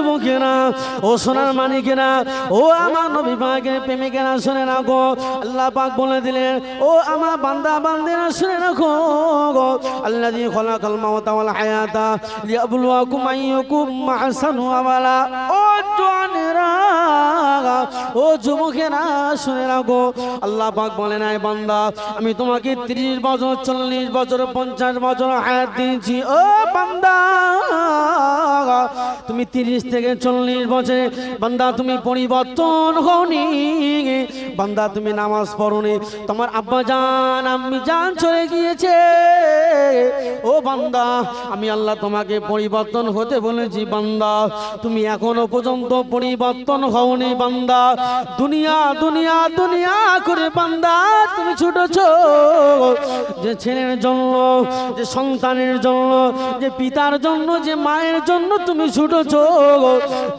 যুবকেরা, ও সোনার মানিকেরা, ও আমার নবী পাকের প্রেমিকেরা শুনে রাখো। আল্লাহ পাক বলে দিলেন, ও আমার বান্দা বান্দিরা শুনে রাখো, আল্লাযী খালাকাল মাউতা ওয়াল হায়াতা লিয়াবলুয়াকুম আইয়ুকুম আহসানু আমালা। ও জওয়ানেরা, ও যুবকেরা শুনে রাখো, আল্লাহ পাক বলে নাই বান্দা আমি তোমাকে 30 বছর 40 বছর 50 বছর হায়াত দিয়েছি। ও বান্দা তুমি 30 থেকে 40 বছরে বান্দা তুমি পরিবর্তন হওনি, বান্দা তুমি নামাজ পড়োনি, তোমার আব্বা জান আম্মি জান চলে গিয়েছে। ও বান্দা আমি আল্লাহ তোমাকে পরিবর্তন হতে বলেছি, বান্দা তুমি এখনো পর্যন্ত পরিবর্তন হওনি। বান্দা দুনিয়া দুনিয়া দুনিয়া করে বান্দা তুমি ছুটেছো, যে ছেলের জন্য, যে সন্তানের জন্য, যে পিতার জন্য, যে মায়ের জন্য তুমি ছুটেছো,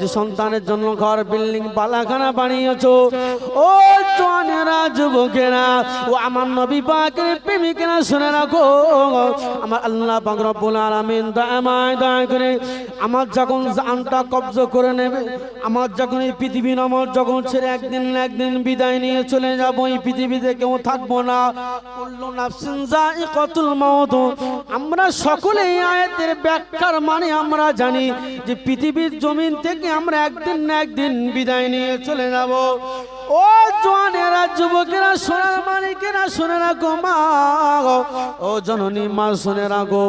যে সন্তানের জন্য ঘর বিল্ডিং বালাখানা বানিয়েছো। ও জওয়ানেরা যুবকেরা, ও আমার নবী পাকের প্রেমিকেরা শুনে রাখো, আমার আল্লাহ পাক রব্বুল আলামিন দয়া করে আমার যখন জানটা কবজা করে নেবে, আমার যখন এই পৃথিবী নামক যখন ছেড়ে একদিন না একদিন বিদায় নিয়ে চলে যাব, এই পৃথিবীতে কেউ থাকবো না। কুল্লু নাফসিন যায়িকাতুল মাউত। আমরা সকলে এই আয়াতের ব্যাখ্যার মানে আমরা জানি যে পৃথিবীর জমিন থেকে আমরা একদিন না একদিন বিদায় নিয়ে চলে যাব। ও জওয়ানেরা যুবকেরা সোনার মানিকেরা শুনে রাখো, মা ও জননী মা শুনে রাখো,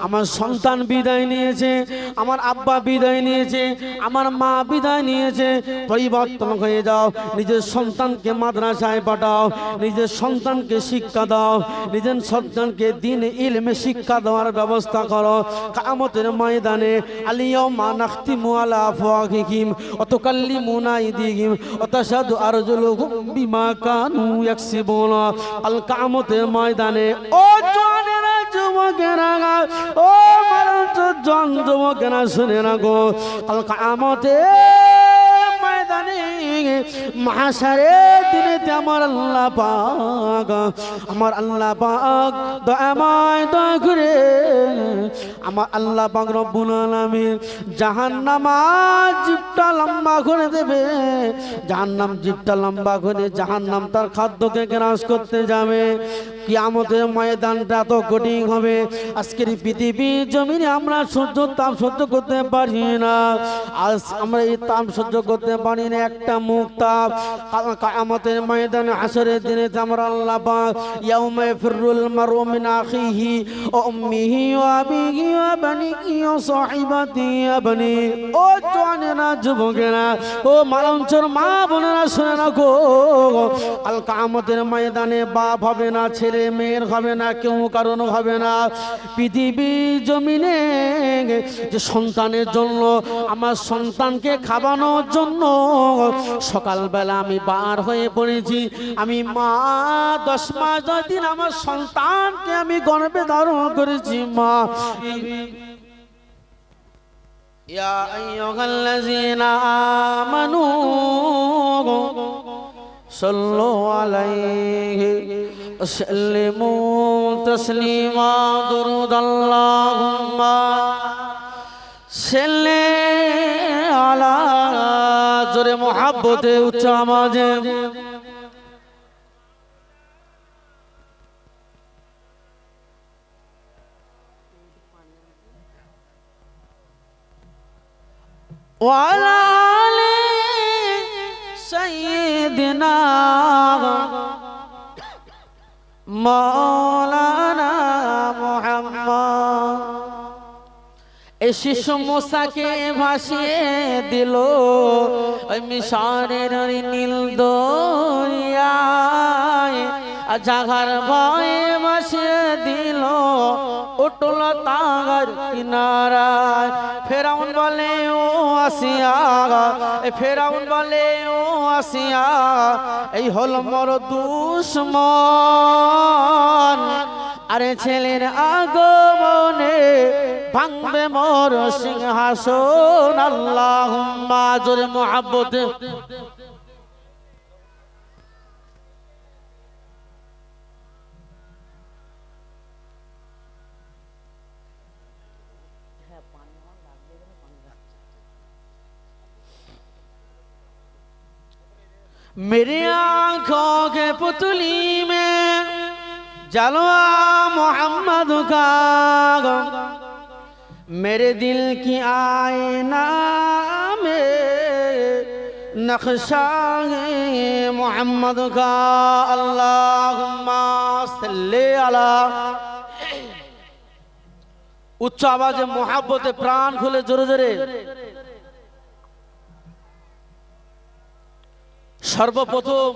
আমার সন্তান বিদায় নিয়েছে, আমার আব্বা বিদায় নিয়েছে, আমার মা বিদায় নিয়েছে। পরিবর্তন হয়ে যাও, নিজের সন্তানকে মাদ্রাসায় পাঠাও, নিজের সন্তানকে শিক্ষা দাও, নিজের সন্তানকে দ্বীন ইলমে শিক্ষা দেওয়ার ব্যবস্থা করো। কিয়ামতের ময়দানে আলিয়াউমা নাখতিমু আলা আফওয়াহিহিম ওয়া তুকাল্লিমুনা আইদিহিম ওয়া তাশহাদু আরজুলুহুম বিমা কানু ইয়াকসিবুন। আল কিয়ামতের ময়দানে ও জওয়ানেরা যুবকেরা, ও মারন্ত জন যুবকেরা শুনে রাখো, আল কিয়ামতের ময়দানে মাহশারের দিনেতে আমার আল্লাহ পাক দয়াময় দয়া করে আমার আল্লাহ পাক রব্বুল আলামিন জাহান্নামের জিভটা লম্বা করে দেবে। জাহান্নাম জিভটা লম্বা করে জাহান্নাম তার খাদ্যকে গ্রাস করতে যাবে। কিয়ামতের ময়দানটা তো কঠিন হবে। আজকের পৃথিবীর জমিনে আমরা সহ্য তাপ সহ্য করতে পারি না। আজ আমরা এই তাপ সহ্য করতে পারি না, একটা মুখ তাপ। কিয়ামতের ময়দানে হাসরের দিনে আমরা আল্লাহ পাক ইয়াউমা ইয়াফিরুল মারউ মিন আখিহি ওয়া উম্মিহি ওয়া আবিহি ওয়া বানিহি ওয়া সাহিবাতিহি ওয়া বানি। ও জওয়ানেরা যুবকেরা, ও মালঞ্চর মা বোনেরা শুনে রাখো, আল কিয়ামতের ময়দানে বাপ হবে না, ছেলে মেয়ের হবে না, কেউ কারণ হবে না। পৃথিবী জমিনে যে সন্তানের জন্য, আমার সন্তানকে খাওয়ানোর জন্য সকালবেলা আমি বার হয়ে পড়েছি। আমি মা 10 মাস 10 দিন আমার সন্তানকে আমি গর্ভে ধারণ করেছি। মা ইয়া আইয়ুহাল্লাযীনা আমানু সাল্লু আলাইহি ওয়া সাল্লিমু তাসলিমা। দুরূদ আল্লাহুম্মা সাল্লি আলা, জোরে মুহাব্বতে উচ্চ আওয়াজে ওয়ালা আলি সাইয়্যিদিনা মাওলানা মুহাম্মদ। এই শিশু মুসাকে ভাসিয়ে দিল ওই মিশরের নীল দরিয়ায়, জাগার ভয়ে ভাসিয়ে দিল উঠল তাগার কিনারায়। ফেরাউন বলে ও আসিয়া, ফেরাউন বলে ও আসিয়া, এই হল মোর দুশমন, আরে ছেলের আগমনে ভাঙবে মোর সিংহাসন। আল্লাহুম্মা, জোরে মুহাব্বতে मेरी आंखों के पुतली में जलवा मोहम्मद का, मेरे दिल की आईना में नक्शा है मोहम्मद का। अल्लाहुम्मा सल्ली अला। उच्च आवाजे मोहब्बते प्राण खुले जोरे जोरे। सर्वप्रथम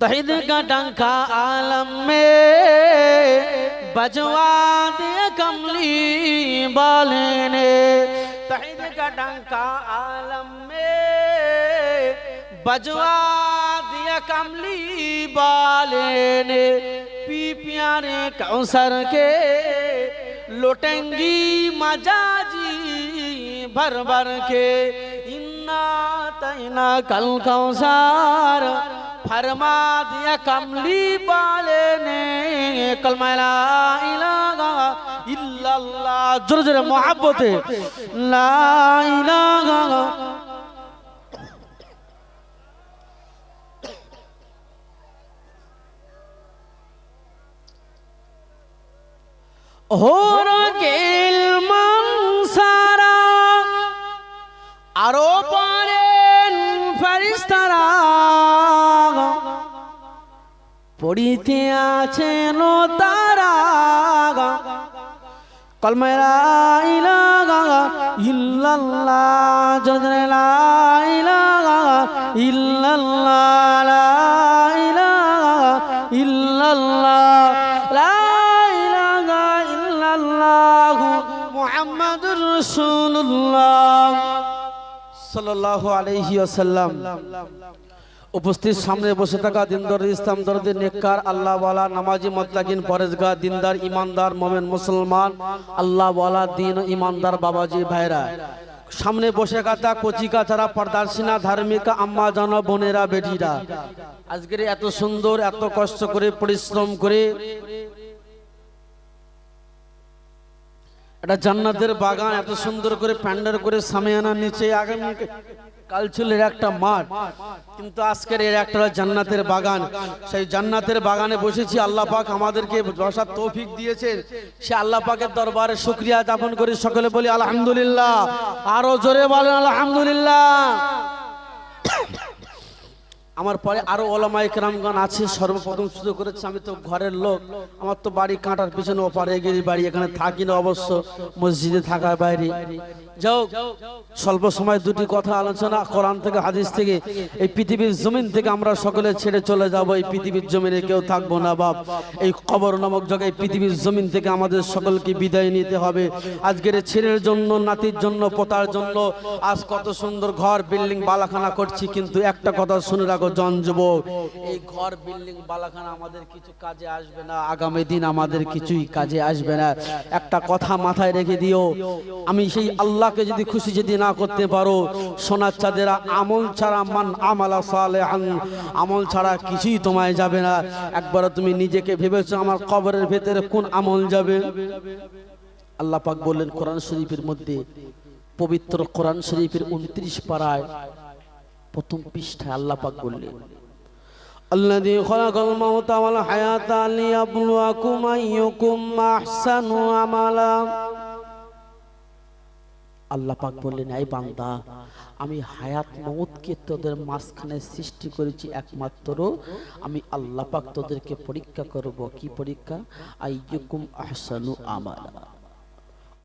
तौहीद का डंका आलम में बजवा दिया कमली वाले ने। तौहीद का डंका आलम में बजवा दिया कमली वाले ने। पी प्यारे कौसर के लुटेंगी मजाजी भर भर के। इन्ना तैना कल कौसर फरमा दिया कमली वाले ने। कलमा ला इलाहा इल्लल्लाह। जोर जोर मोहब्बत ला इलाहा। होर गेल मंसारा आरो पारेन फरिस्तारा पड़िते आছেন তারা। কলমা লা ইলাহা ইল্লাল্লাহ। জোরে লা ইলাহা ইল্লাল্লাহ। লা ইলাহা ইল্লাল্লাহ। লা মুহাম্মাদুর রাসূলুল্লাহ সাল্লাল্লাহু আলাইহি ওয়াসাল্লাম। উপস্থিত সামনে বসে থাকা দিনদার ইসলাম দরদি নেককার আল্লাহ ওয়ালা নামাজি মুত্তাকিন পরেজগার দিনদার ইমানদার মুমিন মুসলমান আল্লাহ ওয়ালা দিন ইমানদার বাবাজি ভাইরা, সামনে বসে থাকা কচিকা যারা পর্দাসিনা ধার্মিক আম্মা জানা বোনেরা বেটিরা, আজকের এত সুন্দর এত কষ্ট করে পরিশ্রম করে এটা জান্নাতের বাগান এত সুন্দর করে প্যান্ডেল করে সামিয়ানার নিচে আগামী কাল ছিল একটা মাঠ, কিন্তু আজকের এর একটা জান্নাতের বাগান। সেই জান্নাতের বাগানে বসেছি। আল্লাহ পাক আমাদেরকে বসার তৌফিক দিয়েছেন। সে আল্লাহ পাকের দরবারে শুকরিয়া জ্ঞাপন করি। সকলে বলি আলহামদুলিল্লাহ। আরো জোরে বলেন আলহামদুলিল্লাহ। আমার পরে আরো ওলামায়ে কেরামগণ আছে। সর্বপ্রথম শুরু করেছে আমি তো ঘরের লোক, আমার তো বাড়ি কাঁটার পিছনে ওপারে গেলি বাড়ি, এখানে থাকি না অবশ্য, মসজিদে থাকার বাইরে। যাও স্বল্প সময় দুটি কথা আলোচনা কোরআন থেকে হাদিস থেকে। এই পৃথিবীর জমিন থেকে আমরা সকলে ছেড়ে চলে যাব। এই পৃথিবীর জমিনে কেউ থাকবো না বাপ। এই কবর নামক জায়গায় পৃথিবীর জমিন থেকে আমাদের সকলকে বিদায় নিতে হবে। আজকের ছেলের জন্য, নাতির জন্য, পোতার জন্য আজ কত সুন্দর ঘর বিল্ডিং বালাখানা করছি, কিন্তু একটা কথা শুনে রাখো জন যুবক, এই ঘর বিল্ডিং বালাখানা আমাদের কিছু কাজে আসবে না। আগামী দিন আমাদের কিছুই কাজে আসবে না। একটা কথা মাথায় রেখে দিও, আমি সেই আল্লাহকে যদি খুশি যদি না করতে পারো, সোনার চাঁদেরা আমল ছাড়া মান আমালা সালেহান, আমল ছাড়া কিছুই তোমায় যাবে না। একবার তুমি নিজেকে ভেবেছো আমার কবরের ভেতরে কোন আমল যাবে? আল্লাহ পাক বললেন কোরআন শরীফের মধ্যে, পবিত্র কোরআন শরীফের 29 পারায় প্রথম পৃষ্ঠায় আল্লাহ পাক বললেন, আল্লাযী খালাকাল মাউতা ওয়াল হায়াতা লিয়াবলুয়াকুম আইয়ুকুম আহসানু আমালা। আল্লাহ পাক বললেন, এই বান্দা, আমি হায়াত মউতকে তোদের মাঝখানে সৃষ্টি করেছি একমাত্র আমি আল্লাহ পাক তোদেরকে পরীক্ষা করব। কি পরীক্ষা? আইয়ুকুম আহসানু আমালা।